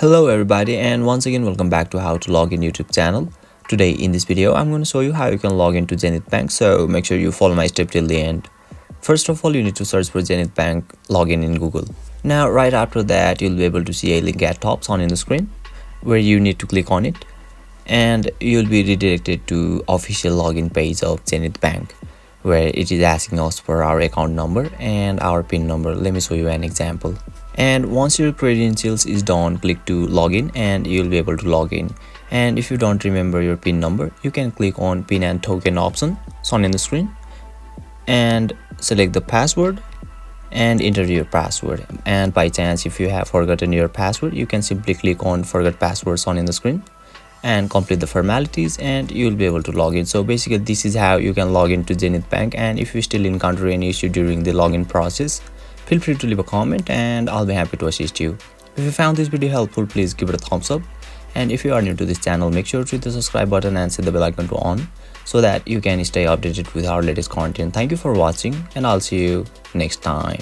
Hello everybody, and once again welcome back to how to log in YouTube channel. Today in this video I'm going to show you how you can log into Zenith Bank, so make sure you follow my step till the end. First of all, you need to search for Zenith Bank login in Google. Now right after that you'll be able to see a link at top on in the screen where you need to click on it, and you'll be redirected to official login page of Zenith Bank, where it is asking us for our account number and our PIN number. Let me show you an example. And once your credentials is done, click to login and you'll be able to log in. And if you don't remember your PIN number, you can click on PIN and token option shown in the screen and select the password and enter your password. And by chance if you have forgotten your password, you can simply click on forget password shown in the screen and complete the formalities and you'll be able to log in. So basically this is how you can log into Zenith Bank, and if you still encounter any issue during the login process, feel free to leave a comment and I'll be happy to assist you. If you found this video helpful, please give it a thumbs up, and if you are new to this channel, make sure to hit the subscribe button and set the bell icon to on so that you can stay updated with our latest content. Thank you for watching and I'll see you next time.